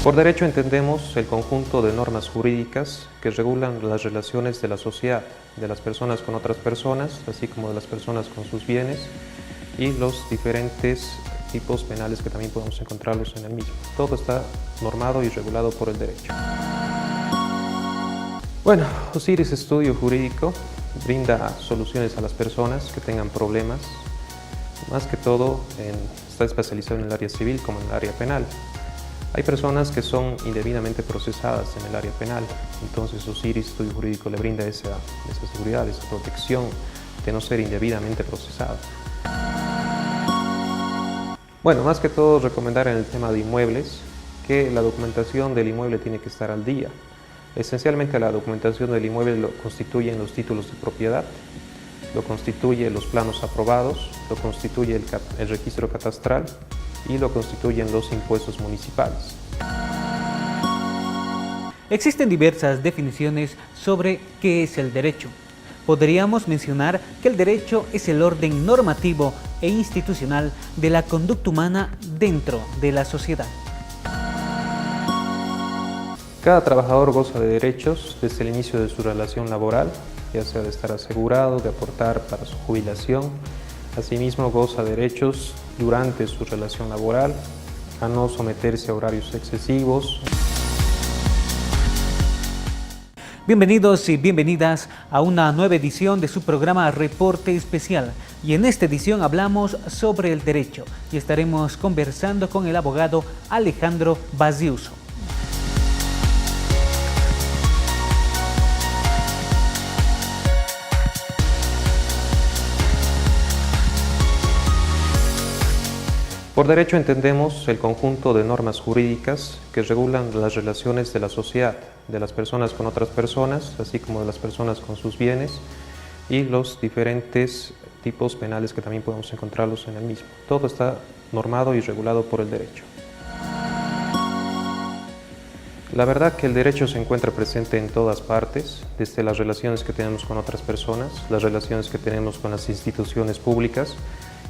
Por derecho entendemos el conjunto de normas jurídicas que regulan las relaciones de la sociedad, de las personas con otras personas, así como de las personas con sus bienes y los diferentes tipos penales que también podemos encontrarlos en el mismo. Todo está normado y regulado por el derecho. Bueno, Osiris Estudio Jurídico brinda soluciones a las personas que tengan problemas. Más que todo está especializado en el área civil como en el área penal. Hay personas que son indebidamente procesadas en el área penal, entonces Osiris Estudio Jurídico le brinda esa seguridad, esa protección de no ser indebidamente procesado. Bueno, más que todo recomendar en el tema de inmuebles que la documentación del inmueble tiene que estar al día. Esencialmente la documentación del inmueble lo constituyen los títulos de propiedad, lo constituye los planos aprobados, lo constituye el registro catastral y lo constituyen los impuestos municipales. Existen diversas definiciones sobre qué es el derecho. Podríamos mencionar que el derecho es el orden normativo e institucional de la conducta humana dentro de la sociedad. Cada trabajador goza de derechos desde el inicio de su relación laboral, ya sea de estar asegurado, de aportar para su jubilación. Asimismo, goza de derechos durante su relación laboral, a no someterse a horarios excesivos. Bienvenidos y bienvenidas a una nueva edición de su programa Reporte Especial. Y en esta edición hablamos sobre el derecho y estaremos conversando con el abogado Alejandro Baziuso. Por derecho entendemos el conjunto de normas jurídicas que regulan las relaciones de la sociedad, de las personas con otras personas, así como de las personas con sus bienes y los diferentes tipos penales que también podemos encontrarlos en el mismo. Todo está normado y regulado por el derecho. La verdad que el derecho se encuentra presente en todas partes, desde las relaciones que tenemos con otras personas, las relaciones que tenemos con las instituciones públicas,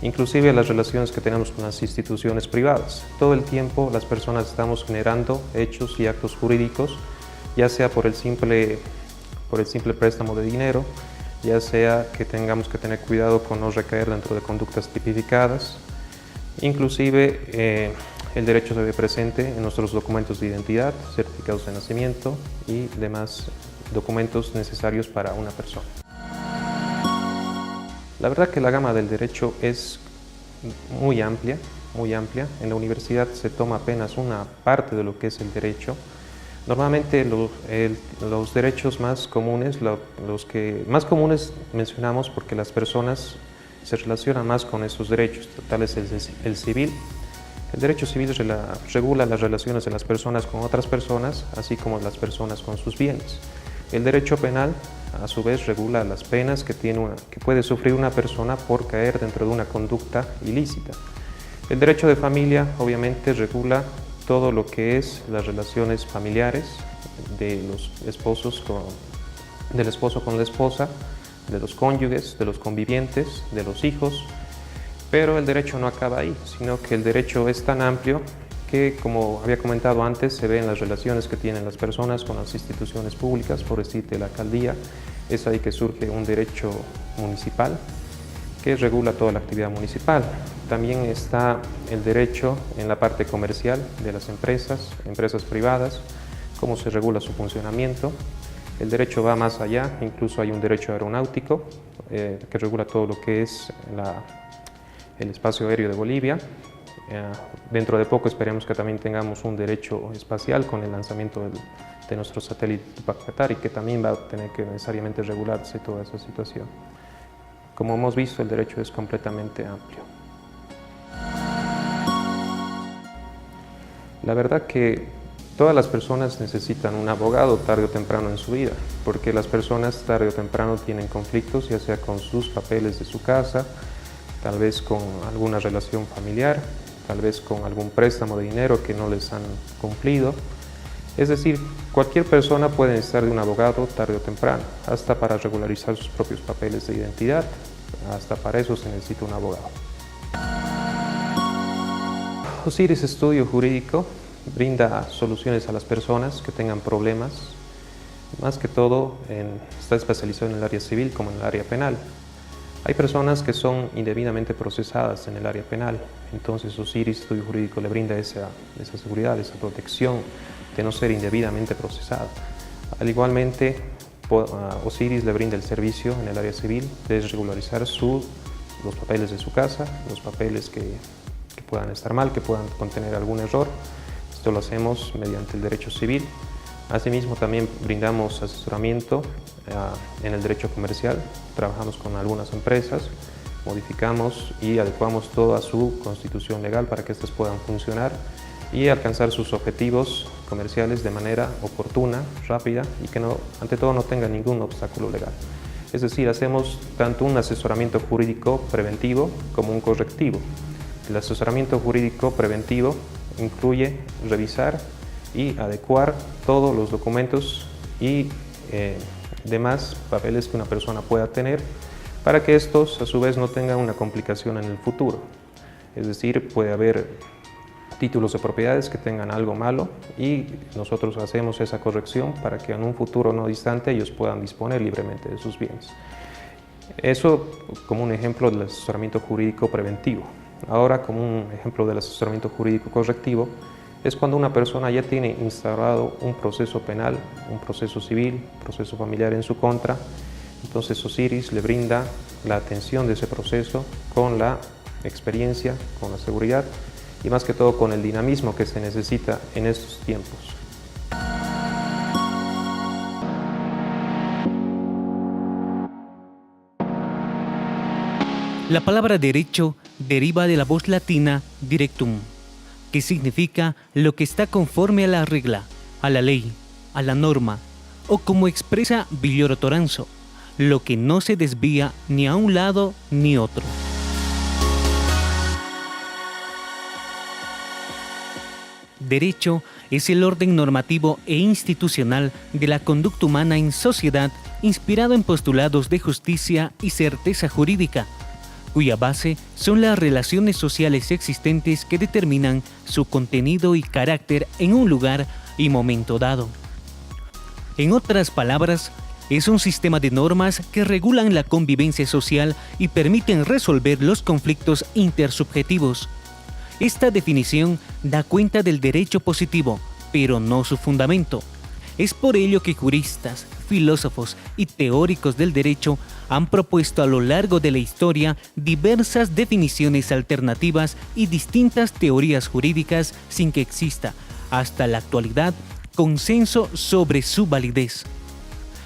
inclusive las relaciones que tenemos con las instituciones privadas. Todo el tiempo las personas estamos generando hechos y actos jurídicos, ya sea por el simple préstamo de dinero, ya sea que tengamos que tener cuidado con no recaer dentro de conductas tipificadas. Inclusive el derecho se ve presente en nuestros documentos de identidad, certificados de nacimiento y demás documentos necesarios para una persona. La verdad que la gama del derecho es muy amplia, muy amplia. En la universidad se toma apenas una parte de lo que es el derecho. Normalmente los derechos más comunes, los que más comunes mencionamos porque las personas se relacionan más con esos derechos, tal es el civil. El derecho civil regula las relaciones de las personas con otras personas, así como las personas con sus bienes. El derecho penal, a su vez, regula las penas que puede sufrir una persona por caer dentro de una conducta ilícita. El derecho de familia, obviamente, regula todo lo que es las relaciones familiares de los esposos del esposo con la esposa, de los cónyuges, de los convivientes, de los hijos. Pero el derecho no acaba ahí, sino que el derecho es tan amplio que, como había comentado antes, se ve en las relaciones que tienen las personas con las instituciones públicas, por decirte la alcaldía. Es ahí que surge un derecho municipal que regula toda la actividad municipal. También está el derecho en la parte comercial de las empresas privadas, cómo se regula su funcionamiento. El derecho va más allá, incluso hay un derecho aeronáutico que regula todo lo que es el espacio aéreo de Bolivia. Dentro de poco esperemos que también tengamos un derecho espacial con el lanzamiento de nuestro satélite Tupac Katari, que también va a tener que necesariamente regularse toda esa situación. Como hemos visto, el derecho es completamente amplio. La verdad que todas las personas necesitan un abogado tarde o temprano en su vida, porque las personas tarde o temprano tienen conflictos, ya sea con sus papeles de su casa, tal vez con alguna relación familiar, tal vez con algún préstamo de dinero que no les han cumplido. Es decir, cualquier persona puede necesitar de un abogado tarde o temprano, hasta para regularizar sus propios papeles de identidad, hasta para eso se necesita un abogado. Osiris Estudio Jurídico brinda soluciones a las personas que tengan problemas. Más que todo está especializado en el área civil como en el área penal. Hay personas que son indebidamente procesadas en el área penal, entonces Osiris Estudio Jurídico le brinda esa seguridad, esa protección de no ser indebidamente procesado. Al igualmente, Osiris le brinda el servicio en el área civil de regularizar los papeles de su casa, los papeles que puedan estar mal, que puedan contener algún error. Esto lo hacemos mediante el derecho civil. Asimismo, también brindamos asesoramiento en el derecho comercial. Trabajamos con algunas empresas, modificamos y adecuamos toda su constitución legal para que éstas puedan funcionar y alcanzar sus objetivos comerciales de manera oportuna, rápida y que ante todo no tenga ningún obstáculo legal. Es decir, hacemos tanto un asesoramiento jurídico preventivo como un correctivo. El asesoramiento jurídico preventivo incluye revisar y adecuar todos los documentos y demás papeles que una persona pueda tener para que estos a su vez no tengan una complicación en el futuro. Es decir, puede haber títulos de propiedades que tengan algo malo y nosotros hacemos esa corrección para que en un futuro no distante ellos puedan disponer libremente de sus bienes. Eso como un ejemplo del asesoramiento jurídico preventivo. Ahora, como un ejemplo del asesoramiento jurídico correctivo, es cuando una persona ya tiene instaurado un proceso penal, un proceso civil, un proceso familiar en su contra. Entonces Osiris le brinda la atención de ese proceso con la experiencia, con la seguridad y más que todo con el dinamismo que se necesita en estos tiempos. La palabra derecho deriva de la voz latina directum, que significa lo que está conforme a la regla, a la ley, a la norma, o como expresa Villoro Toranzo, lo que no se desvía ni a un lado ni otro. Derecho es el orden normativo e institucional de la conducta humana en sociedad inspirado en postulados de justicia y certeza jurídica, cuya base son las relaciones sociales existentes que determinan su contenido y carácter en un lugar y momento dado. En otras palabras, es un sistema de normas que regulan la convivencia social y permiten resolver los conflictos intersubjetivos. Esta definición da cuenta del derecho positivo, pero no su fundamento. Es por ello que juristas, filósofos y teóricos del derecho han propuesto a lo largo de la historia diversas definiciones alternativas y distintas teorías jurídicas sin que exista, hasta la actualidad, consenso sobre su validez.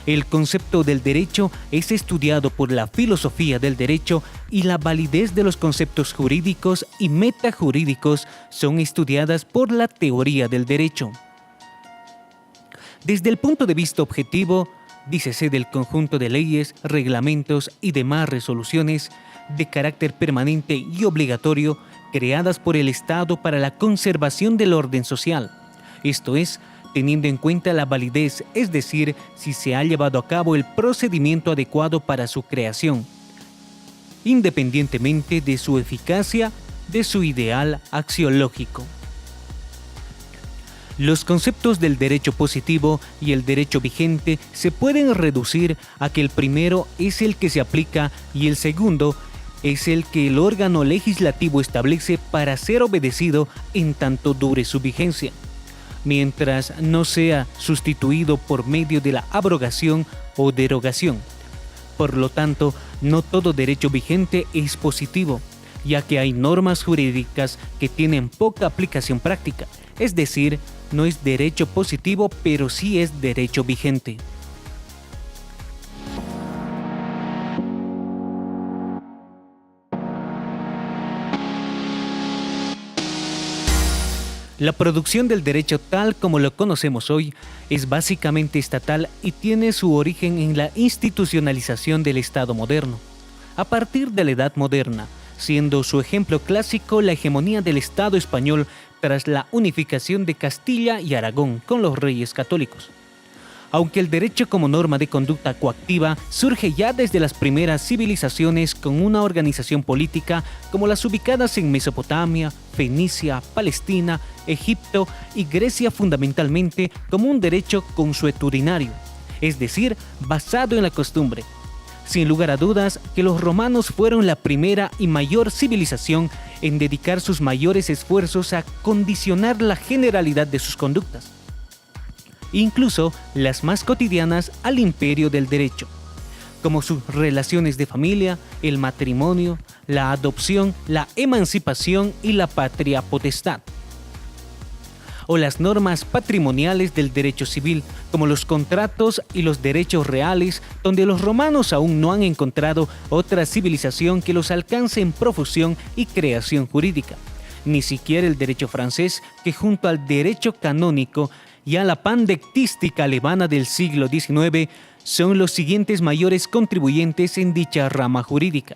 El concepto del derecho es estudiado por la filosofía del derecho y la validez de los conceptos jurídicos y metajurídicos son estudiadas por la teoría del derecho. Desde el punto de vista objetivo, dícese del conjunto de leyes, reglamentos y demás resoluciones de carácter permanente y obligatorio creadas por el Estado para la conservación del orden social, esto es, teniendo en cuenta la validez, es decir, si se ha llevado a cabo el procedimiento adecuado para su creación, independientemente de su eficacia, de su ideal axiológico. Los conceptos del derecho positivo y el derecho vigente se pueden reducir a que el primero es el que se aplica y el segundo es el que el órgano legislativo establece para ser obedecido en tanto dure su vigencia, mientras no sea sustituido por medio de la abrogación o derogación. Por lo tanto, no todo derecho vigente es positivo, ya que hay normas jurídicas que tienen poca aplicación práctica, es decir, no es derecho positivo, pero sí es derecho vigente. La producción del derecho tal como lo conocemos hoy es básicamente estatal y tiene su origen en la institucionalización del Estado moderno. A partir de la Edad Moderna, siendo su ejemplo clásico la hegemonía del Estado español tras la unificación de Castilla y Aragón con los reyes católicos. Aunque el derecho como norma de conducta coactiva surge ya desde las primeras civilizaciones con una organización política como las ubicadas en Mesopotamia, Fenicia, Palestina, Egipto y Grecia fundamentalmente como un derecho consuetudinario, es decir, basado en la costumbre. Sin lugar a dudas que los romanos fueron la primera y mayor civilización en dedicar sus mayores esfuerzos a condicionar la generalidad de sus conductas, incluso las más cotidianas, al imperio del derecho, como sus relaciones de familia, el matrimonio, la adopción, la emancipación y la patria potestad, o las normas patrimoniales del derecho civil, como los contratos y los derechos reales, donde los romanos aún no han encontrado otra civilización que los alcance en profusión y creación jurídica. Ni siquiera el derecho francés, que junto al derecho canónico y a la pandectística alemana del siglo XIX, son los siguientes mayores contribuyentes en dicha rama jurídica.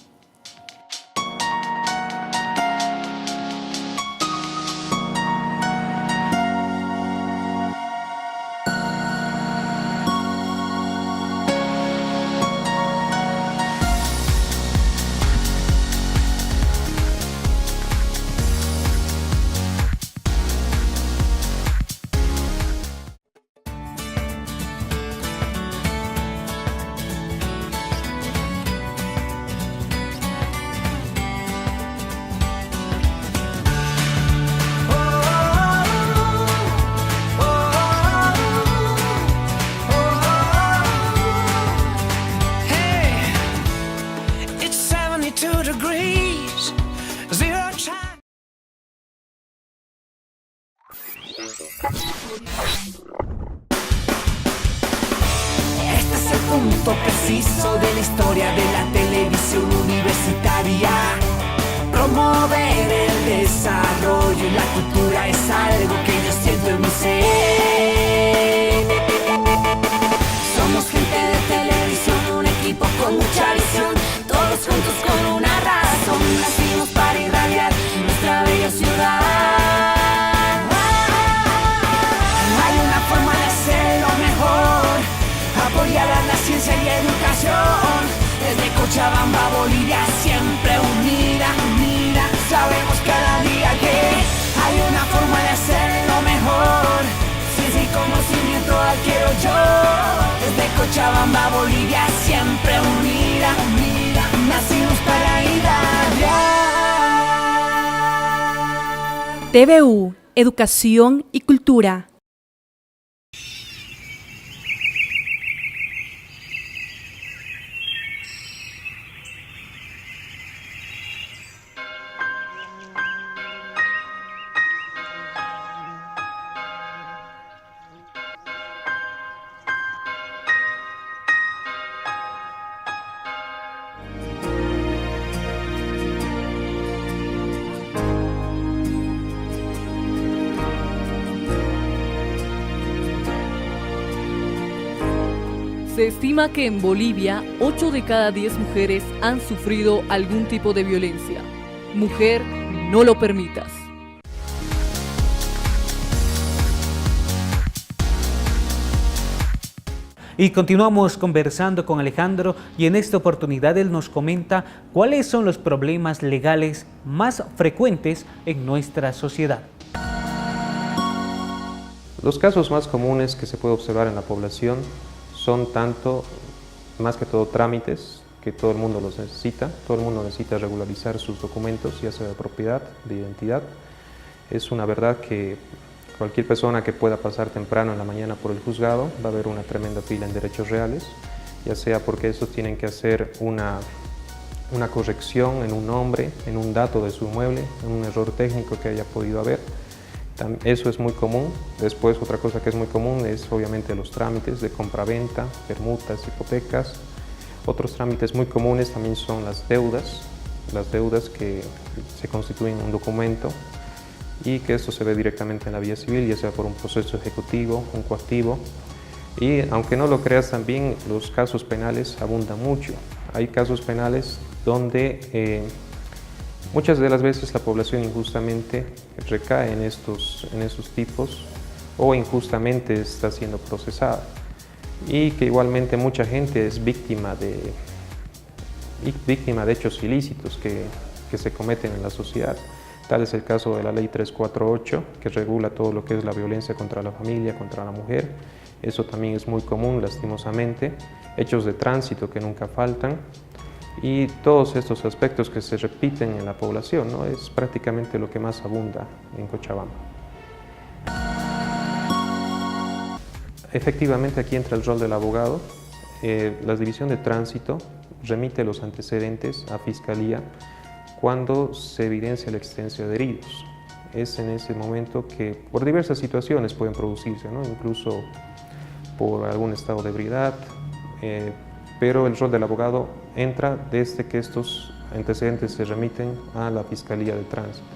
Este es el punto preciso de la historia de la televisión universitaria. Promover el desarrollo y la cultura es algo que yo siento en mi ser. Somos gente de televisión, un equipo con mucha visión, todos juntos con una razón. Nacimos para irradiar nuestra bella ciudad. Apoyar a la ciencia y educación. Desde Cochabamba, Bolivia, siempre unida, unida. Sabemos cada día que hay una forma de hacerlo mejor. Ciencia y conocimiento adquiero yo. Desde Cochabamba, Bolivia, siempre unida, unida. Nacimos para irradiar. TVU, Educación y Cultura. Se estima que en Bolivia 8 de cada 10 mujeres han sufrido algún tipo de violencia. Mujer, no lo permitas. Y continuamos conversando con Alejandro y en esta oportunidad él nos comenta cuáles son los problemas legales más frecuentes en nuestra sociedad. Los casos más comunes que se puede observar en la población son tanto, más que todo, trámites, que todo el mundo los necesita. Todo el mundo necesita regularizar sus documentos, ya sea de propiedad, de identidad. Es una verdad que cualquier persona que pueda pasar temprano en la mañana por el juzgado va a haber una tremenda fila en derechos reales, ya sea porque estos tienen que hacer una corrección en un nombre, en un dato de su inmueble, en un error técnico que haya podido haber. Eso es muy común. Después, otra cosa que es muy común es obviamente los trámites de compraventa, permutas, hipotecas. Otros trámites muy comunes también son las deudas que se constituyen en un documento y que esto se ve directamente en la vía civil, ya sea por un proceso ejecutivo, un coactivo. Y aunque no lo creas, también los casos penales abundan mucho. Hay casos penales donde muchas de las veces la población injustamente recae en estos tipos o injustamente está siendo procesada, y que igualmente mucha gente es víctima de hechos ilícitos que se cometen en la sociedad. Tal es el caso de la Ley 348, que regula todo lo que es la violencia contra la familia, contra la mujer. Eso también es muy común, lastimosamente. Hechos de tránsito que nunca faltan. Y todos estos aspectos que se repiten en la población, ¿no? Es prácticamente lo que más abunda en Cochabamba. Efectivamente, aquí entra el rol del abogado. La División de Tránsito remite los antecedentes a Fiscalía cuando se evidencia la existencia de heridos. Es en ese momento que por diversas situaciones pueden producirse, ¿no? Incluso por algún estado de ebriedad, pero el rol del abogado entra desde que estos antecedentes se remiten a la Fiscalía de Tránsito.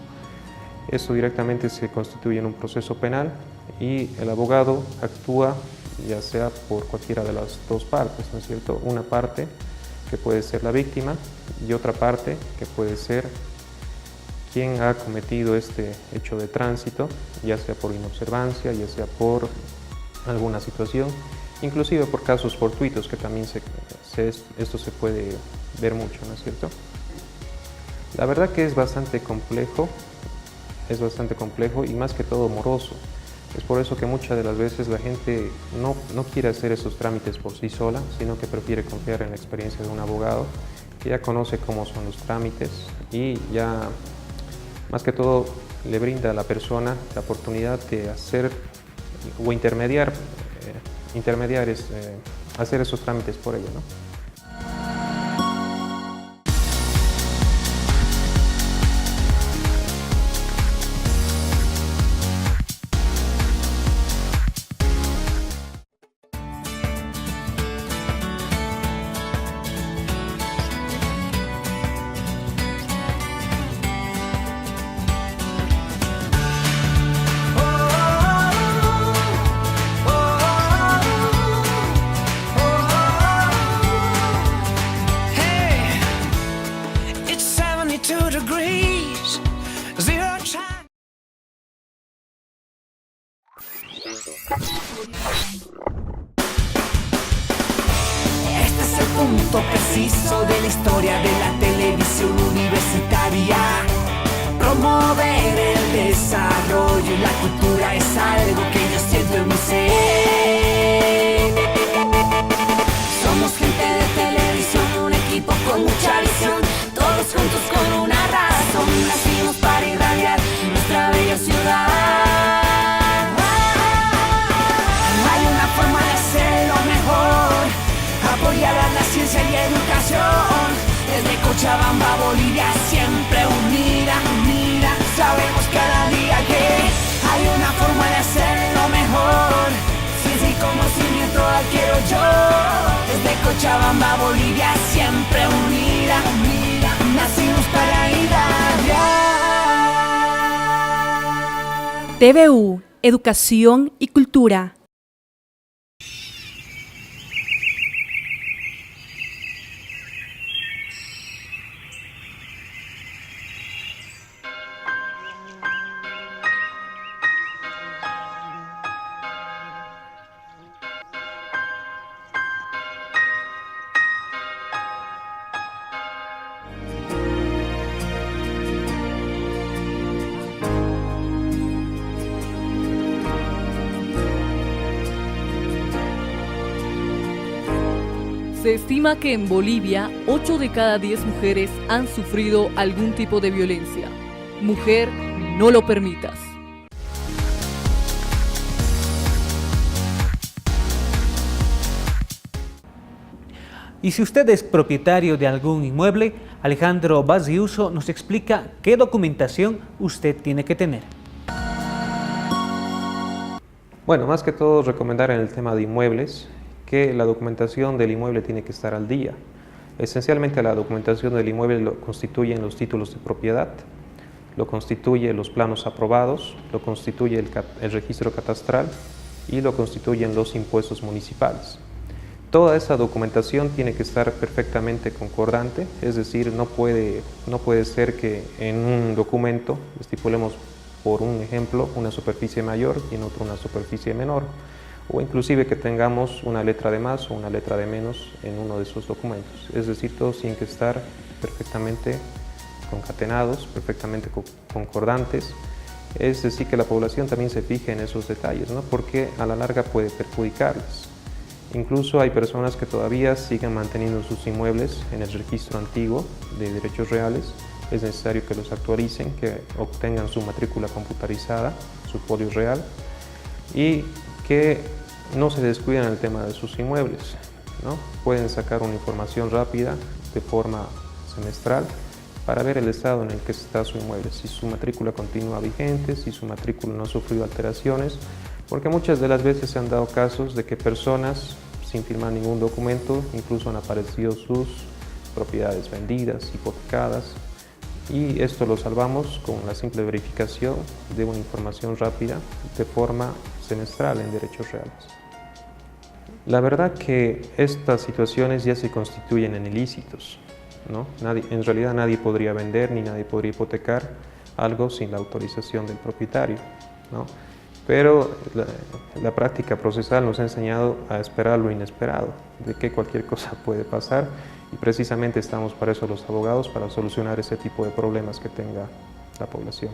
Esto directamente se constituye en un proceso penal y el abogado actúa ya sea por cualquiera de las dos partes, ¿no es cierto? Una parte que puede ser la víctima y otra parte que puede ser quien ha cometido este hecho de tránsito, ya sea por inobservancia, ya sea por alguna situación, inclusive por casos fortuitos, que también esto se puede ver mucho, ¿no es cierto? La verdad que es bastante complejo y más que todo moroso. Es por eso que muchas de las veces la gente no quiere hacer esos trámites por sí sola, sino que prefiere confiar en la experiencia de un abogado que ya conoce cómo son los trámites y ya más que todo le brinda a la persona la oportunidad de hacer o hacer esos trámites por ella, ¿no? Este es el punto preciso de la historia de la televisión universitaria. Promover el desarrollo y la cultura es algo que yo siento en mi ser. Somos gente de televisión, un equipo con mucha visión, todos juntos con una razón. Nacimos para irradiar nuestra bella ciudad. Hay una forma de hacerlo mejor, apoyar a la ciencia y educación. Desde Cochabamba, Bolivia, siempre unida, unida. Sabemos cada día que hay una forma de hacerlo mejor. Ciencia y conocimiento adquiero yo. Desde Cochabamba, Bolivia, siempre unida, unida. Nacimos para irradiar. TVU, Educación y Cultura. Se estima que en Bolivia 8 de cada 10 mujeres han sufrido algún tipo de violencia. Mujer, no lo permitas. Y si usted es propietario de algún inmueble, Alejandro Baziuso nos explica qué documentación usted tiene que tener. Bueno, más que todo recomendar en el tema de inmuebles que la documentación del inmueble tiene que estar al día. Esencialmente la documentación del inmueble lo constituyen los títulos de propiedad, lo constituye los planos aprobados, lo constituye el registro catastral y lo constituyen los impuestos municipales. Toda esa documentación tiene que estar perfectamente concordante, es decir, no puede ser que en un documento estipulemos, por un ejemplo, una superficie mayor y en otro una superficie menor, o inclusive que tengamos una letra de más o una letra de menos en uno de esos documentos. Es decir, todos tienen que estar perfectamente concatenados, perfectamente concordantes. Es decir, que la población también se fije en esos detalles, ¿no? Porque a la larga puede perjudicarles. Incluso hay personas que todavía siguen manteniendo sus inmuebles en el registro antiguo de derechos reales. Es necesario que los actualicen, que obtengan su matrícula computarizada, su folio real, y que no se descuiden en el tema de sus inmuebles, ¿no? Pueden sacar una información rápida de forma semestral para ver el estado en el que está su inmueble, si su matrícula continúa vigente, si su matrícula no ha sufrido alteraciones, porque muchas de las veces se han dado casos de que personas sin firmar ningún documento incluso han aparecido sus propiedades vendidas, hipotecadas, y esto lo salvamos con la simple verificación de una información rápida de forma semestral en derechos reales. La verdad que estas situaciones ya se constituyen en ilícitos, ¿no? En realidad nadie podría vender ni nadie podría hipotecar algo sin la autorización del propietario, ¿no? Pero la práctica procesal nos ha enseñado a esperar lo inesperado, de que cualquier cosa puede pasar, y precisamente estamos para eso los abogados, para solucionar ese tipo de problemas que tenga la población.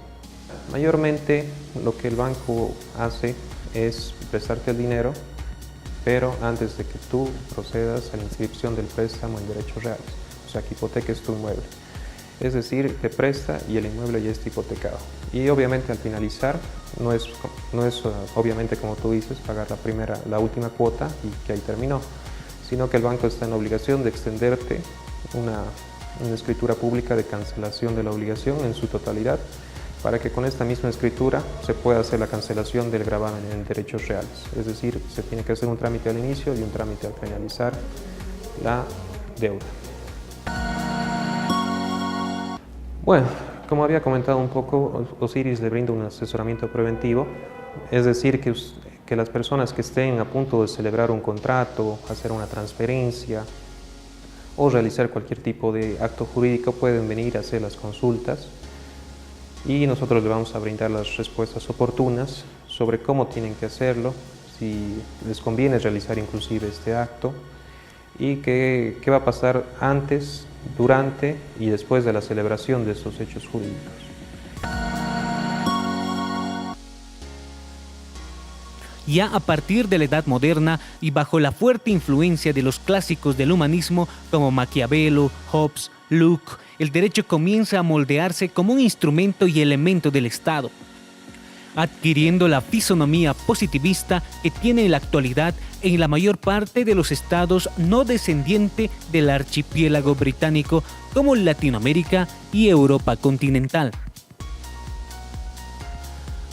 Mayormente lo que el banco hace es prestarte el dinero, pero antes de que tú procedas a la inscripción del préstamo en derechos reales, o sea, que hipoteques tu inmueble. Es decir, te presta y el inmueble ya está hipotecado. Y obviamente al finalizar, no es obviamente como tú dices, pagar la última cuota y que ahí terminó, sino que el banco está en la obligación de extenderte una escritura pública de cancelación de la obligación en su totalidad, para que con esta misma escritura se pueda hacer la cancelación del gravamen en derechos reales. Es decir, se tiene que hacer un trámite al inicio y un trámite al finalizar la deuda. Bueno, como había comentado un poco, Osiris le brinda un asesoramiento preventivo, es decir, que las personas que estén a punto de celebrar un contrato, hacer una transferencia o realizar cualquier tipo de acto jurídico pueden venir a hacer las consultas, y nosotros les vamos a brindar las respuestas oportunas sobre cómo tienen que hacerlo, si les conviene realizar inclusive este acto, y qué va a pasar antes, durante y después de la celebración de estos hechos jurídicos. Ya a partir de la Edad Moderna y bajo la fuerte influencia de los clásicos del humanismo como Maquiavelo, Hobbes, Locke, el derecho comienza a moldearse como un instrumento y elemento del Estado, adquiriendo la fisonomía positivista que tiene en la actualidad en la mayor parte de los estados no descendientes del archipiélago británico como Latinoamérica y Europa continental.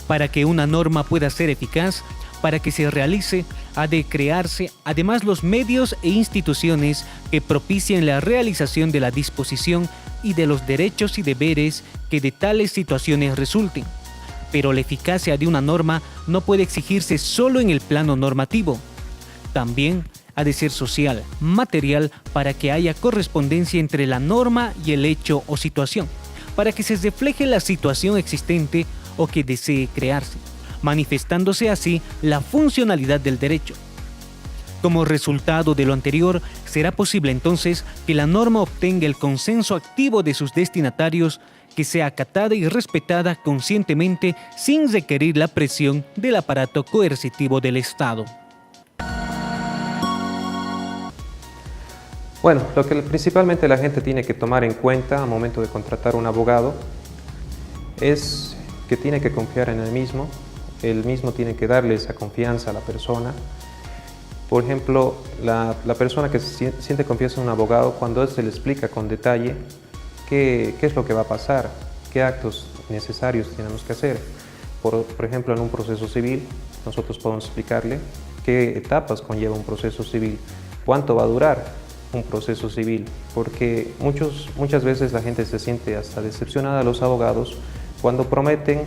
Para que una norma pueda ser eficaz, para que se realice, ha de crearse además los medios e instituciones que propicien la realización de la disposición y de los derechos y deberes que de tales situaciones resulten. Pero la eficacia de una norma no puede exigirse solo en el plano normativo. También ha de ser social, material, para que haya correspondencia entre la norma y el hecho o situación, para que se refleje la situación existente o que desee crearse, manifestándose así la funcionalidad del derecho. Como resultado de lo anterior, será posible entonces que la norma obtenga el consenso activo de sus destinatarios, que sea acatada y respetada conscientemente sin requerir la presión del aparato coercitivo del Estado. Bueno, lo que principalmente la gente tiene que tomar en cuenta al momento de contratar un abogado es que tiene que confiar en el mismo tiene que darle esa confianza a la persona. Por ejemplo, la persona que siente confianza en un abogado, cuando se le explica con detalle qué es lo que va a pasar, qué actos necesarios tenemos que hacer. Por ejemplo, en un proceso civil, nosotros podemos explicarle qué etapas conlleva un proceso civil, cuánto va a durar un proceso civil, porque muchas veces la gente se siente hasta decepcionada a los abogados cuando prometen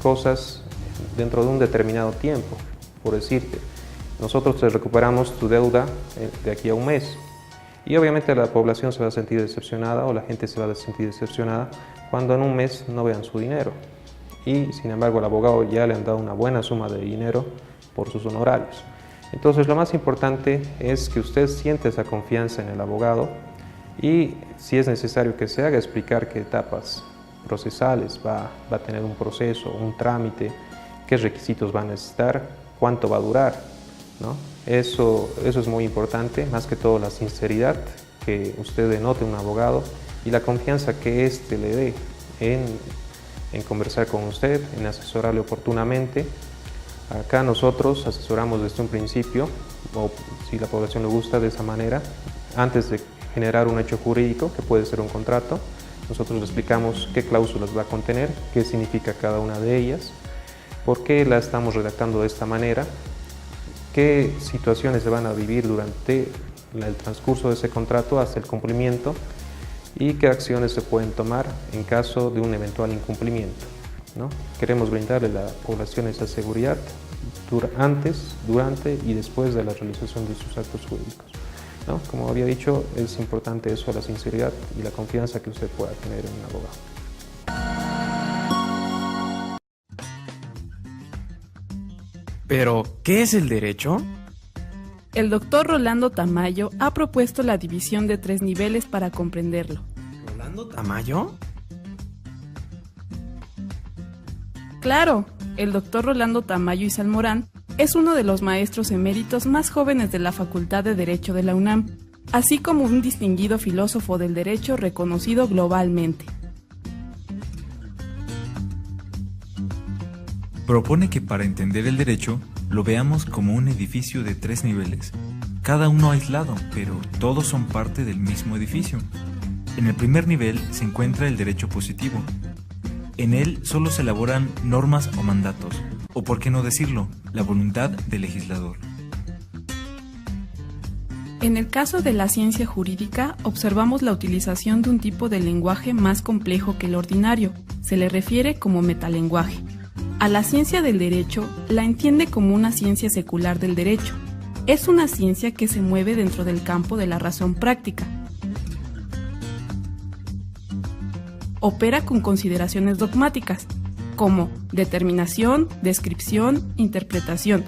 cosas dentro de un determinado tiempo. Por decirte, nosotros te recuperamos tu deuda de aquí a un mes, y obviamente la población se va a sentir decepcionada, o la gente se va a sentir decepcionada cuando en un mes no vean su dinero, y sin embargo al abogado ya le han dado una buena suma de dinero por sus honorarios. Entonces lo más importante es que usted siente esa confianza en el abogado y si es necesario que se haga, explicar qué etapas procesales va a tener un proceso, un trámite, qué requisitos va a necesitar, cuánto va a durar, ¿no? Eso es muy importante, más que todo la sinceridad que usted denote un abogado y la confianza que éste le dé en conversar con usted, en asesorarle oportunamente. Acá nosotros asesoramos desde un principio, o si la población le gusta de esa manera, antes de generar un hecho jurídico, que puede ser un contrato, nosotros le explicamos qué cláusulas va a contener, qué significa cada una de ellas, por qué la estamos redactando de esta manera, qué situaciones se van a vivir durante el transcurso de ese contrato hasta el cumplimiento y qué acciones se pueden tomar en caso de un eventual incumplimiento, ¿no? Queremos brindarle a la población esa seguridad antes, durante y después de la realización de sus actos jurídicos, ¿no? Como había dicho, es importante eso, la sinceridad y la confianza que usted pueda tener en un abogado. Pero, ¿qué es el derecho? El doctor Rolando Tamayo ha propuesto la división de 3 niveles para comprenderlo. ¿Rolando Tamayo? Claro, el doctor Rolando Tamayo y Salmorán es uno de los maestros eméritos más jóvenes de la Facultad de Derecho de la UNAM, así como un distinguido filósofo del derecho reconocido globalmente. Propone que para entender el derecho lo veamos como un edificio de 3 niveles, cada uno aislado, pero todos son parte del mismo edificio. En el primer nivel se encuentra el derecho positivo. En él solo se elaboran normas o mandatos, o por qué no decirlo, la voluntad del legislador. En el caso de la ciencia jurídica, observamos la utilización de un tipo de lenguaje más complejo que el ordinario. Se le refiere como metalenguaje. A la ciencia del derecho la entiende como una ciencia secular del derecho. Es una ciencia que se mueve dentro del campo de la razón práctica. Opera con consideraciones dogmáticas, como determinación, descripción, interpretación.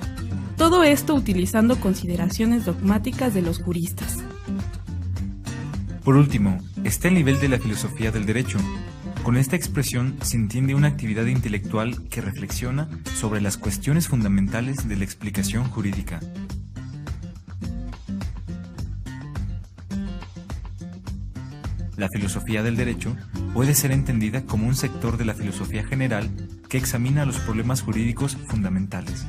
Todo esto utilizando consideraciones dogmáticas de los juristas. Por último, está el nivel de la filosofía del derecho. Con esta expresión se entiende una actividad intelectual que reflexiona sobre las cuestiones fundamentales de la explicación jurídica. La filosofía del derecho puede ser entendida como un sector de la filosofía general que examina los problemas jurídicos fundamentales.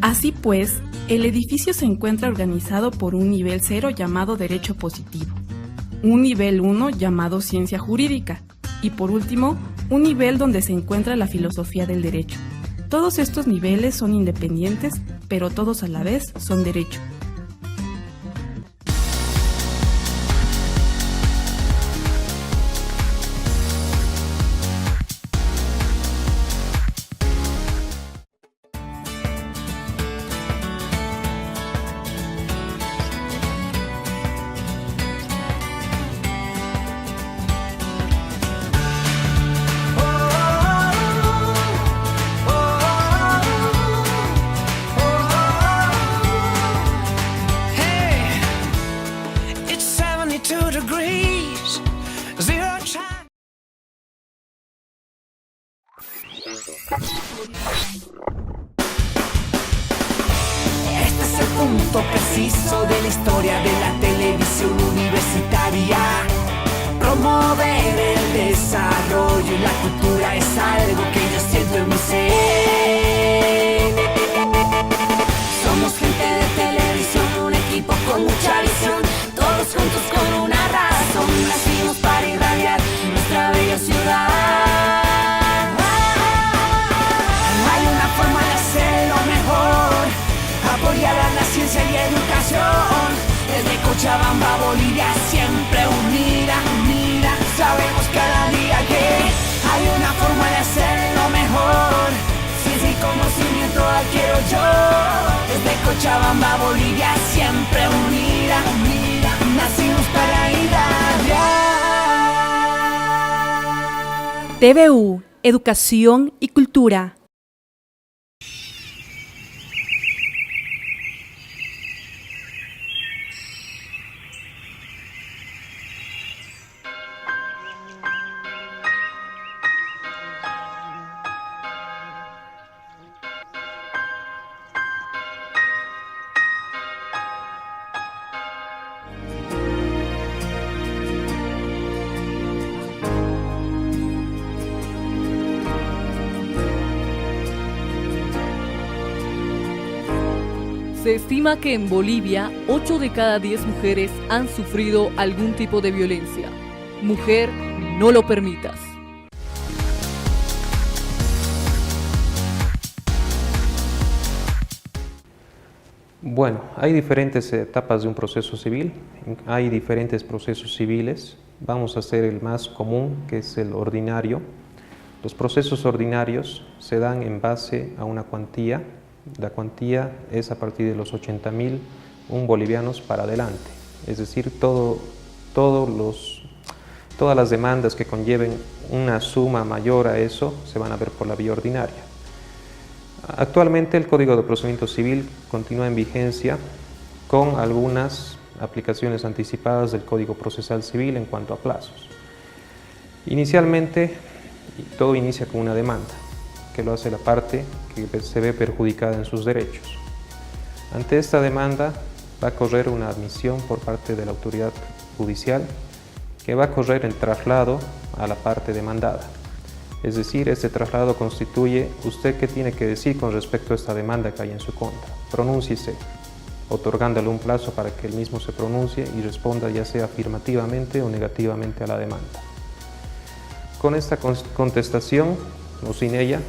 Así pues, el edificio se encuentra organizado por un nivel 0 llamado derecho positivo, un nivel 1 llamado ciencia jurídica y por último, un nivel donde se encuentra la filosofía del derecho. Todos estos niveles son independientes, pero todos a la vez son derecho. Este es el punto preciso de la historia de la televisión universitaria. Promover el desarrollo y la cultura es algo que yo siento en mi ser. Somos gente de televisión, un equipo con mucha visión, todos juntos con una razón. Nacimos para irradiar nuestra bella ciudad. Apoyar a la ciencia y educación. Desde Cochabamba, Bolivia, siempre unida, unida. Sabemos cada día que hay una forma de hacerlo mejor. Ciencia y conocimiento adquiero yo. Desde Cochabamba, Bolivia, siempre unida, unida. Nacimos para irradiar. TVU, Educación y Cultura. Se estima que en Bolivia 8 de cada 10 mujeres han sufrido algún tipo de violencia. Mujer, no lo permitas. Bueno, hay diferentes etapas de un proceso civil, hay diferentes procesos civiles. Vamos a hacer el más común, que es el ordinario. Los procesos ordinarios se dan en base a una cuantía. La cuantía es a partir de los 80.000 bolivianos para adelante. Es decir, todas las demandas que conlleven una suma mayor a eso se van a ver por la vía ordinaria. Actualmente el Código de Procedimiento Civil continúa en vigencia con algunas aplicaciones anticipadas del Código Procesal Civil en cuanto a plazos. Inicialmente, todo inicia con una demanda, que lo hace la parte que se ve perjudicada en sus derechos. Ante esta demanda va a correr una admisión por parte de la autoridad judicial, que va a correr el traslado a la parte demandada. Es decir, este traslado constituye usted qué tiene que decir con respecto a esta demanda que hay en su contra. Pronúnciese, otorgándole un plazo para que él mismo se pronuncie y responda ya sea afirmativamente o negativamente a la demanda. Con esta contestación o sin ella,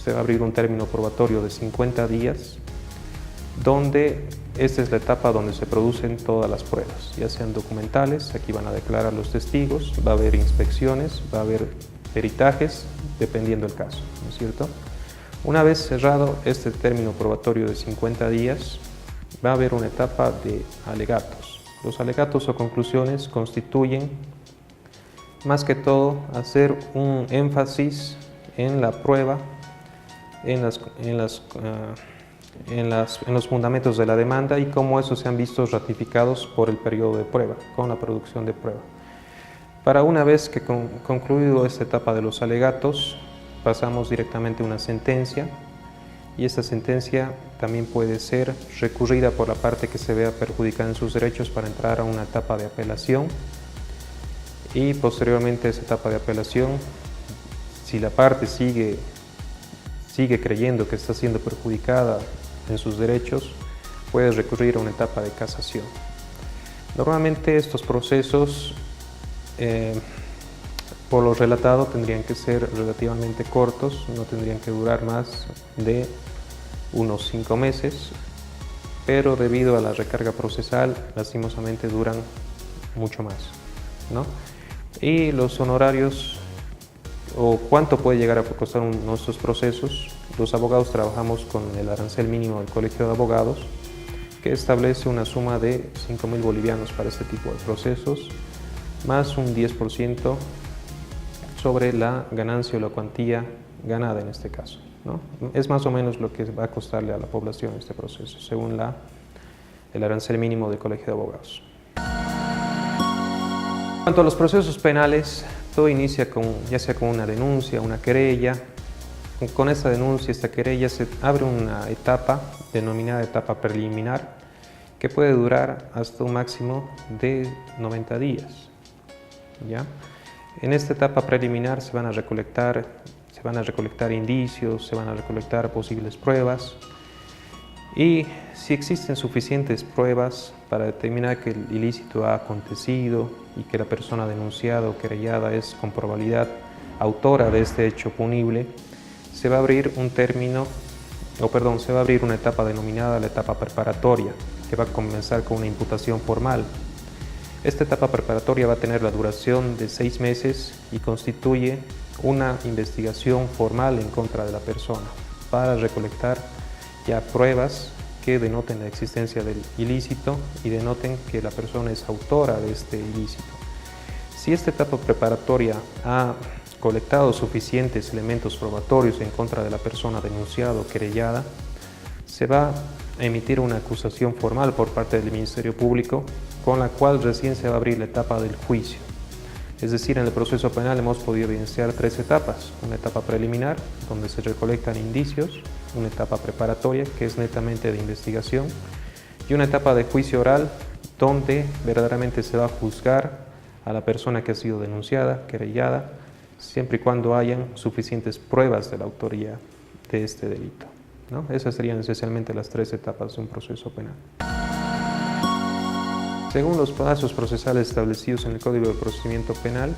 se va a abrir un término probatorio de 50 días, donde esta es la etapa donde se producen todas las pruebas, ya sean documentales, aquí van a declarar los testigos, va a haber inspecciones, va a haber peritajes, dependiendo del caso, ¿no es cierto? Una vez cerrado este término probatorio de 50 días, va a haber una etapa de alegatos. Los alegatos o conclusiones constituyen, más que todo, hacer un énfasis en la prueba, en los fundamentos de la demanda y cómo esos se han visto ratificados por el periodo de prueba, con la producción de prueba. Para una vez que concluido esta etapa de los alegatos, pasamos directamente a una sentencia y esta sentencia también puede ser recurrida por la parte que se vea perjudicada en sus derechos para entrar a una etapa de apelación y posteriormente a esa etapa de apelación, si la parte sigue creyendo que está siendo perjudicada en sus derechos, puede recurrir a una etapa de casación. Normalmente estos procesos, por lo relatado, tendrían que ser relativamente cortos, no tendrían que durar más de unos 5 meses, pero debido a la recarga procesal, lastimosamente duran mucho más, ¿no? Y los honorarios, o cuánto puede llegar a costar nuestros procesos, los abogados trabajamos con el arancel mínimo del Colegio de Abogados, que establece una suma de 5.000 bolivianos para este tipo de procesos, más un 10% sobre la ganancia o la cuantía ganada en este caso, ¿no? Es más o menos lo que va a costarle a la población este proceso, según el arancel mínimo del Colegio de Abogados. En cuanto a los procesos penales, todo inicia ya sea con una denuncia, una querella. Con esta denuncia, esta querella, se abre una etapa denominada etapa preliminar que puede durar hasta un máximo de 90 días. ¿Ya? En esta etapa preliminar se van a recolectar indicios, se van a recolectar posibles pruebas y si existen suficientes pruebas para determinar que el ilícito ha acontecido y que la persona denunciada o querellada es con probabilidad autora de este hecho punible, se va a abrir una etapa denominada la etapa preparatoria, que va a comenzar con una imputación formal. Esta etapa preparatoria va a tener la duración de 6 meses y constituye una investigación formal en contra de la persona para recolectar ya pruebas que denoten la existencia del ilícito y denoten que la persona es autora de este ilícito. Si esta etapa preparatoria ha colectado suficientes elementos probatorios en contra de la persona denunciada o querellada, se va a emitir una acusación formal por parte del Ministerio Público, con la cual recién se va a abrir la etapa del juicio. Es decir, en el proceso penal hemos podido evidenciar 3 etapas: una etapa preliminar, donde se recolectan indicios; una etapa preparatoria, que es netamente de investigación; y una etapa de juicio oral, donde verdaderamente se va a juzgar a la persona que ha sido denunciada, querellada, siempre y cuando hayan suficientes pruebas de la autoría de este delito. ¿no? Esas serían esencialmente las 3 etapas de un proceso penal. Según los plazos procesales establecidos en el Código de Procedimiento Penal,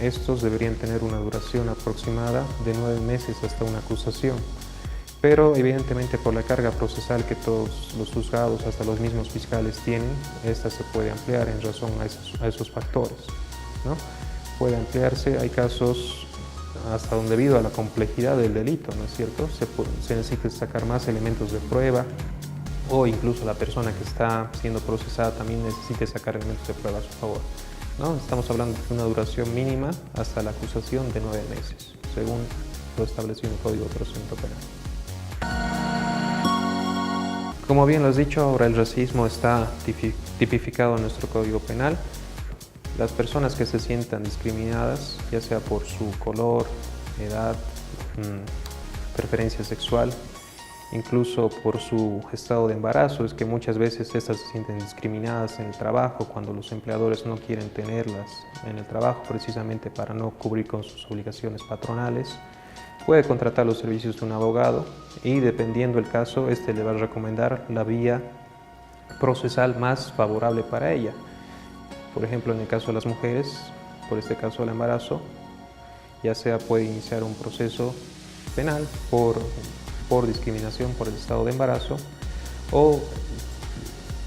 estos deberían tener una duración aproximada de 9 meses hasta una acusación, pero evidentemente por la carga procesal que todos los juzgados, hasta los mismos fiscales tienen, esta se puede ampliar en razón a esos factores, ¿no? Puede ampliarse, hay casos hasta donde debido a la complejidad del delito, ¿no es cierto? Se necesita sacar más elementos de prueba, o incluso la persona que está siendo procesada también necesite sacar elementos de prueba a su favor, ¿no? Estamos hablando de una duración mínima hasta la acusación de 9 meses, según lo establecido en el Código de Procedimiento Penal. Como bien lo has dicho, ahora el racismo está tipificado en nuestro Código Penal. Las personas que se sientan discriminadas, ya sea por su color, edad, preferencia sexual, incluso por su estado de embarazo, es que muchas veces estas se sienten discriminadas en el trabajo cuando los empleadores no quieren tenerlas en el trabajo precisamente para no cubrir con sus obligaciones patronales. Puede contratar los servicios de un abogado y dependiendo del caso, este le va a recomendar la vía procesal más favorable para ella. Por ejemplo, en el caso de las mujeres, por este caso del embarazo, ya sea puede iniciar un proceso penal por discriminación por el estado de embarazo o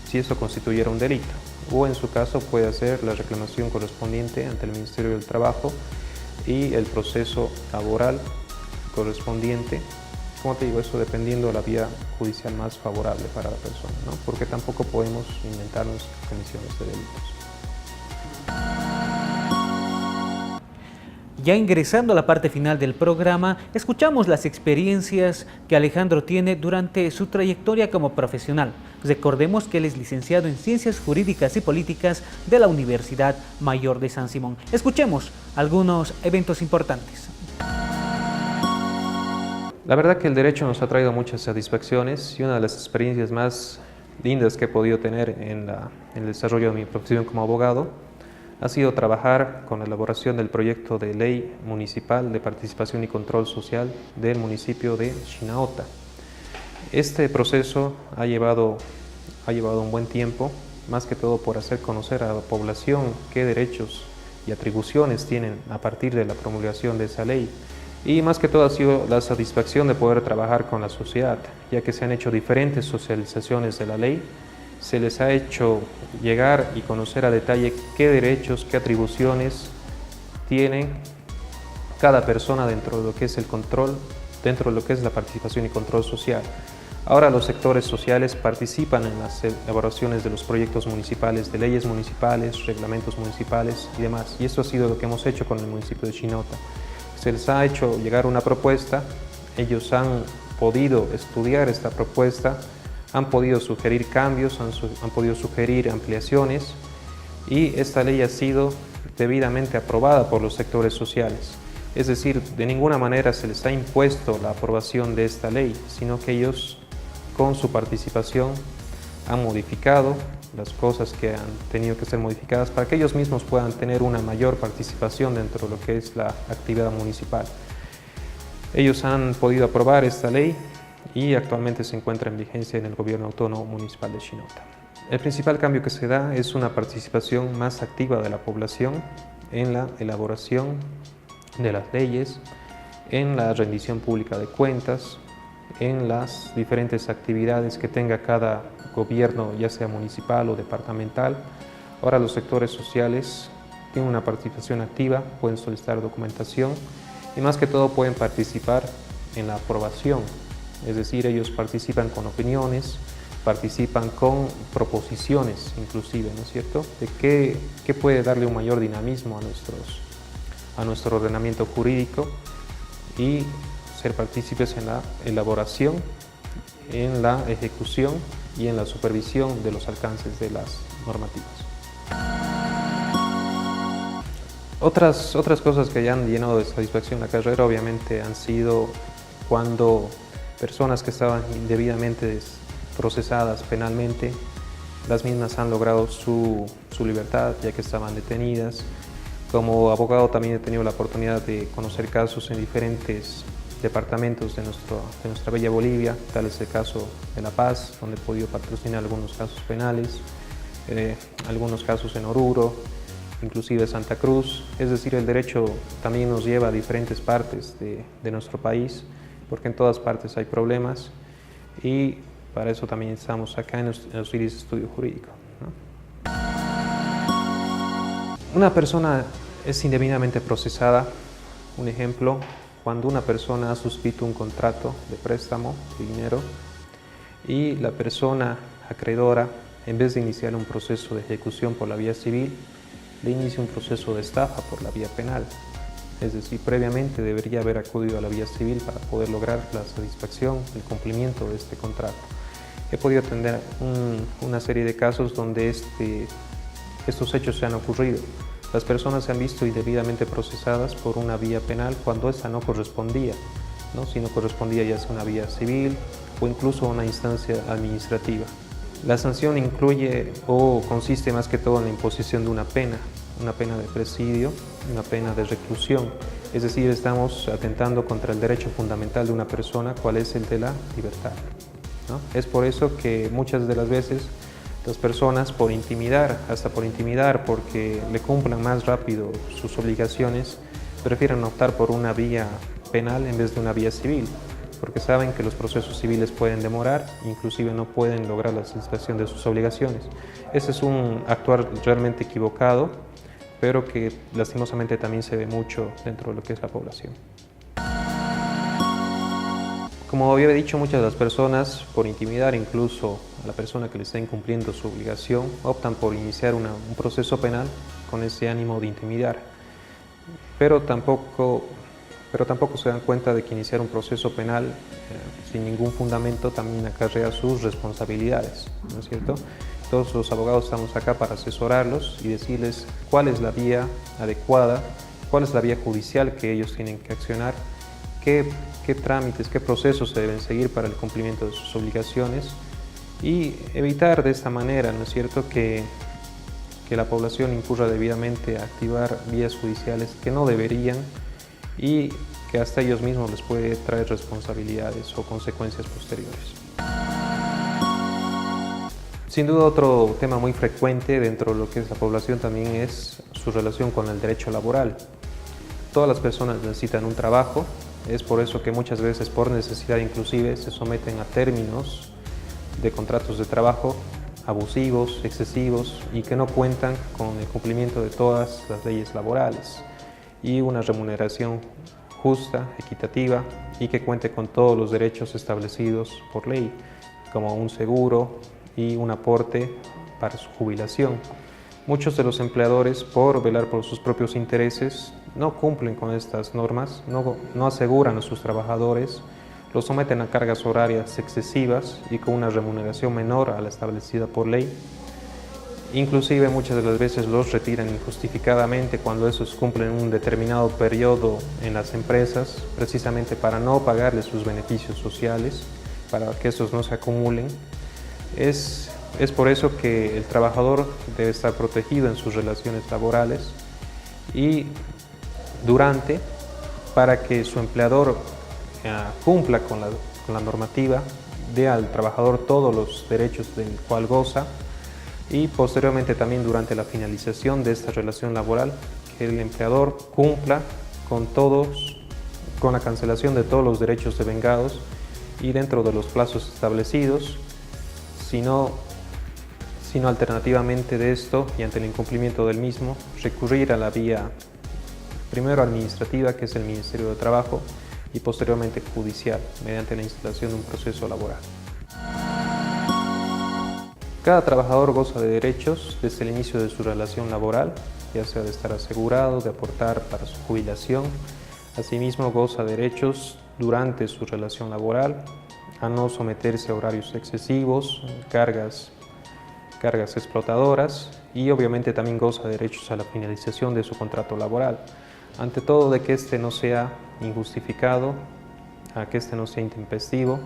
si eso constituyera un delito, o en su caso puede hacer la reclamación correspondiente ante el Ministerio del Trabajo y el proceso laboral correspondiente. Como te digo, eso dependiendo de la vía judicial más favorable para la persona, ¿no? Porque tampoco podemos inventarnos comisiones de delitos. Ya ingresando a la parte final del programa, escuchamos las experiencias que Alejandro tiene durante su trayectoria como profesional. Recordemos que él es licenciado en Ciencias Jurídicas y Políticas de la Universidad Mayor de San Simón. Escuchemos algunos eventos importantes. La verdad que el derecho nos ha traído muchas satisfacciones y una de las experiencias más lindas que he podido tener en el desarrollo de mi profesión como abogado ha sido trabajar con la elaboración del proyecto de ley municipal de participación y control social del municipio de Chinaota. Este proceso ha llevado un buen tiempo, más que todo por hacer conocer a la población qué derechos y atribuciones tienen a partir de la promulgación de esa ley. Y más que todo ha sido la satisfacción de poder trabajar con la sociedad, ya que se han hecho diferentes socializaciones de la ley, se les ha hecho llegar y conocer a detalle qué derechos, qué atribuciones tiene cada persona dentro de lo que es el control, dentro de lo que es la participación y control social. Ahora los sectores sociales participan en las elaboraciones de los proyectos municipales, de leyes municipales, reglamentos municipales y demás. Y eso ha sido lo que hemos hecho con el municipio de Chinota. Se les ha hecho llegar una propuesta, ellos han podido estudiar esta propuesta, han podido sugerir cambios, han podido sugerir ampliaciones y esta ley ha sido debidamente aprobada por los sectores sociales. Es decir, de ninguna manera se les ha impuesto la aprobación de esta ley, sino que ellos con su participación han modificado las cosas que han tenido que ser modificadas para que ellos mismos puedan tener una mayor participación dentro de lo que es la actividad municipal. Ellos han podido aprobar esta ley y actualmente se encuentra en vigencia en el Gobierno Autónomo Municipal de Chinota. El principal cambio que se da es una participación más activa de la población en la elaboración de las leyes, en la rendición pública de cuentas, en las diferentes actividades que tenga cada gobierno, ya sea municipal o departamental. Ahora los sectores sociales tienen una participación activa, pueden solicitar documentación y más que todo pueden participar en la aprobación. Es decir, ellos participan con opiniones, participan con proposiciones inclusive, ¿no es cierto?, de qué puede darle un mayor dinamismo a nuestro ordenamiento jurídico y ser partícipes en la elaboración, en la ejecución y en la supervisión de los alcances de las normativas. Otras cosas que ya han llenado de satisfacción la carrera obviamente han sido cuando personas que estaban indebidamente procesadas penalmente, las mismas han logrado su libertad ya que estaban detenidas. Como abogado también he tenido la oportunidad de conocer casos en diferentes departamentos de nuestra bella Bolivia, tal es el caso de La Paz, donde he podido patrocinar algunos casos penales, algunos casos en Oruro, inclusive Santa Cruz. Es decir, el derecho también nos lleva a diferentes partes de nuestro país, porque en todas partes hay problemas, y para eso también estamos acá en Osiris Estudio Jurídico, ¿no? Una persona es indebidamente procesada. Un ejemplo, cuando una persona ha suscrito un contrato de préstamo de dinero y la persona acreedora, en vez de iniciar un proceso de ejecución por la vía civil, le inicia un proceso de estafa por la vía penal. Es decir, previamente debería haber acudido a la vía civil para poder lograr la satisfacción, el cumplimiento de este contrato. He podido atender una serie de casos donde estos hechos se han ocurrido. Las personas se han visto indebidamente procesadas por una vía penal cuando esta no correspondía, ¿no? Si no correspondía ya sea una vía civil o incluso una instancia administrativa. La sanción incluye o consiste más que todo en la imposición de una pena de presidio, una pena de reclusión. Es decir, estamos atentando contra el derecho fundamental de una persona, cual es el de la libertad, ¿no? Es por eso que muchas de las veces las personas, por intimidar, porque le cumplan más rápido sus obligaciones, prefieren optar por una vía penal en vez de una vía civil, porque saben que los procesos civiles pueden demorar, inclusive no pueden lograr la satisfacción de sus obligaciones. Ese es un actuar realmente equivocado, pero que lastimosamente también se ve mucho dentro de lo que es la población. Como había dicho, muchas de las personas, por intimidar incluso a la persona que le está incumpliendo su obligación, optan por iniciar un proceso penal con ese ánimo de intimidar. Pero tampoco se dan cuenta de que iniciar un proceso penal sin ningún fundamento también acarrea sus responsabilidades, ¿no es cierto? Todos los abogados estamos acá para asesorarlos y decirles cuál es la vía adecuada, cuál es la vía judicial que ellos tienen que accionar, qué trámites, qué procesos se deben seguir para el cumplimiento de sus obligaciones y evitar de esta manera, ¿no es cierto?, que la población incurra debidamente a activar vías judiciales que no deberían y que hasta ellos mismos les puede traer responsabilidades o consecuencias posteriores. Sin duda, otro tema muy frecuente dentro de lo que es la población también es su relación con el derecho laboral. Todas las personas necesitan un trabajo, es por eso que muchas veces por necesidad inclusive se someten a términos de contratos de trabajo abusivos, excesivos y que no cuentan con el cumplimiento de todas las leyes laborales y una remuneración justa, equitativa y que cuente con todos los derechos establecidos por ley, como un seguro y un aporte para su jubilación. Muchos de los empleadores, por velar por sus propios intereses, no cumplen con estas normas, no aseguran a sus trabajadores, los someten a cargas horarias excesivas y con una remuneración menor a la establecida por ley. Inclusive muchas de las veces los retiran injustificadamente cuando esos cumplen un determinado periodo en las empresas, precisamente para no pagarles sus beneficios sociales, para que estos no se acumulen. Es por eso que el trabajador debe estar protegido en sus relaciones laborales y para que su empleador cumpla con la normativa, dé al trabajador todos los derechos del cual goza y posteriormente también durante la finalización de esta relación laboral, que el empleador cumpla con la cancelación de todos los derechos devengados y dentro de los plazos establecidos, sino alternativamente de esto y ante el incumplimiento del mismo, recurrir a la vía primero administrativa, que es el Ministerio de Trabajo, y posteriormente judicial, mediante la instalación de un proceso laboral. Cada trabajador goza de derechos desde el inicio de su relación laboral, ya sea de estar asegurado, de aportar para su jubilación. Asimismo, goza de derechos durante su relación laboral, a no someterse a horarios excesivos, cargas explotadoras y obviamente también goza de derechos a la finalización de su contrato laboral. Ante todo, de que este no sea injustificado, a que este no sea intempestivo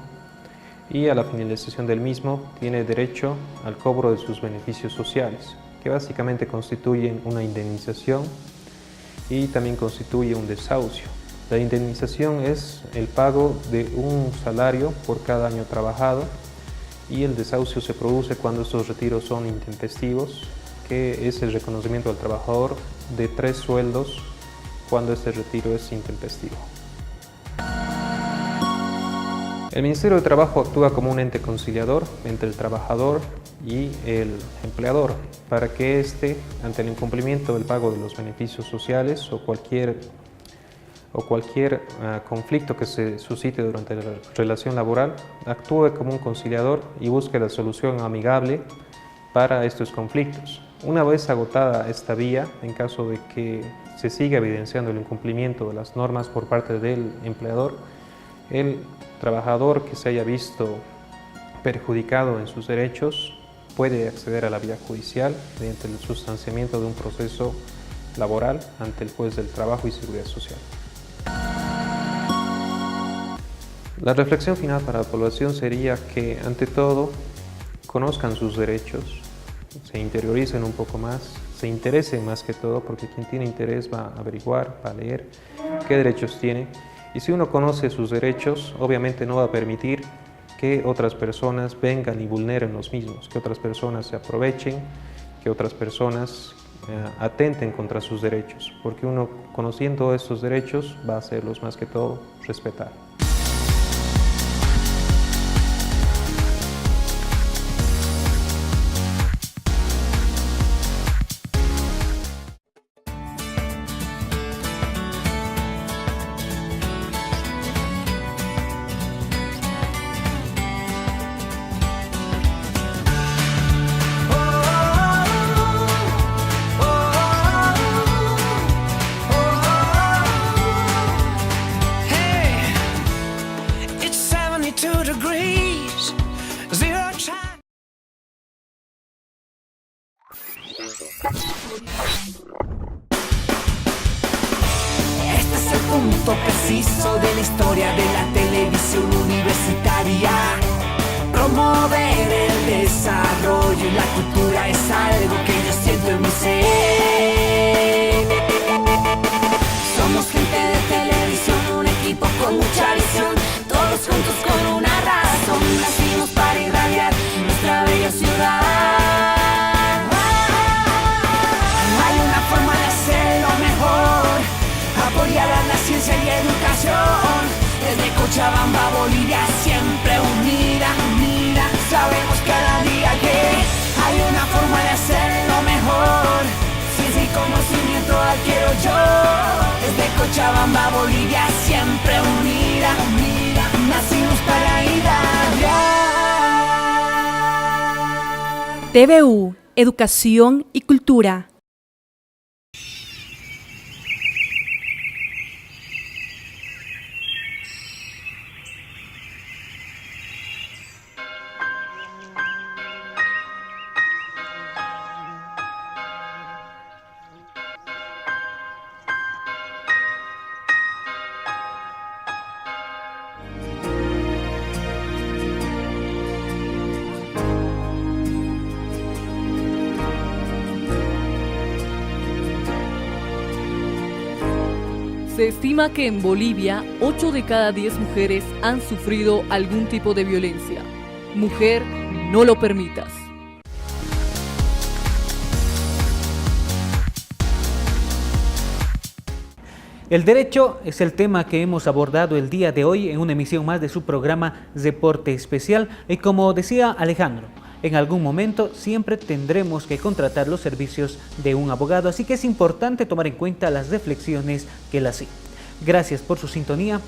y a la finalización del mismo tiene derecho al cobro de sus beneficios sociales, que básicamente constituyen una indemnización y también constituye un desahucio. La indemnización es el pago de un salario por cada año trabajado y el desahucio se produce cuando estos retiros son intempestivos, que es el reconocimiento al trabajador de 3 sueldos cuando este retiro es intempestivo. El Ministerio de Trabajo actúa como un ente conciliador entre el trabajador y el empleador para que éste, ante el incumplimiento del pago de los beneficios sociales o cualquier conflicto que se suscite durante la relación laboral, actúe como un conciliador y busque la solución amigable para estos conflictos. Una vez agotada esta vía, en caso de que se siga evidenciando el incumplimiento de las normas por parte del empleador, el trabajador que se haya visto perjudicado en sus derechos puede acceder a la vía judicial mediante el sustanciamiento de un proceso laboral ante el juez del Trabajo y Seguridad Social. La reflexión final para la población sería que, ante todo, conozcan sus derechos, se interioricen un poco más, se interesen más que todo, porque quien tiene interés va a averiguar, va a leer qué derechos tiene. Y si uno conoce sus derechos, obviamente no va a permitir que otras personas vengan y vulneren los mismos, que otras personas se aprovechen, que otras personas atenten contra sus derechos, porque uno, conociendo estos derechos, va a hacerlos más que todo respetar. Este es el punto preciso de la historia de la televisión universitaria. Promover el desarrollo y la cultura es algo que yo siento en mi ser. Somos gente de televisión, un equipo con mucha visión, todos juntos con una razón. Nacimos para irradiar nuestra bella ciudad. Apoyar a la ciencia y educación. Desde Cochabamba, Bolivia, siempre unida, unida. Sabemos cada día que hay una forma de hacerlo mejor. Ciencia y conocimiento adquiero yo. Desde Cochabamba, Bolivia, siempre unida, unida. Nacimos para irradiar. TVU, Educación y Cultura. Se estima que en Bolivia 8 de cada 10 mujeres han sufrido algún tipo de violencia. Mujer, no lo permitas. El derecho es el tema que hemos abordado el día de hoy en una emisión más de su programa Reporte Especial. Y como decía Alejandro, en algún momento siempre tendremos que contratar los servicios de un abogado, así que es importante tomar en cuenta las reflexiones que él hace. Gracias por su sintonía.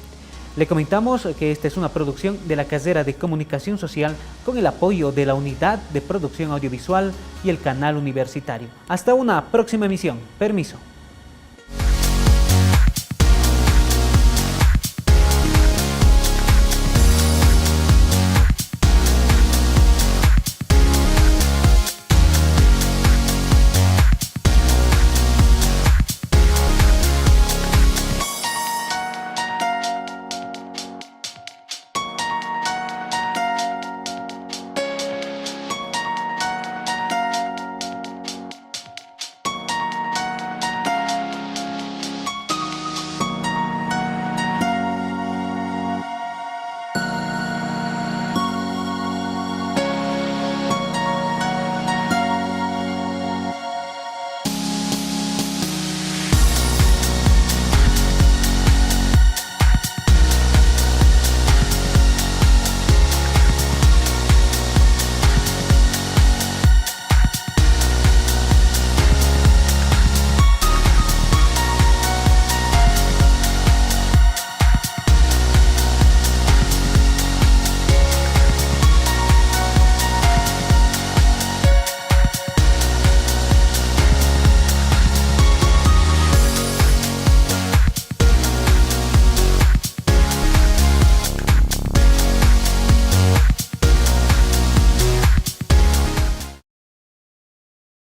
Le comentamos que esta es una producción de la carrera de Comunicación Social con el apoyo de la Unidad de Producción Audiovisual y el Canal Universitario. Hasta una próxima emisión. Permiso.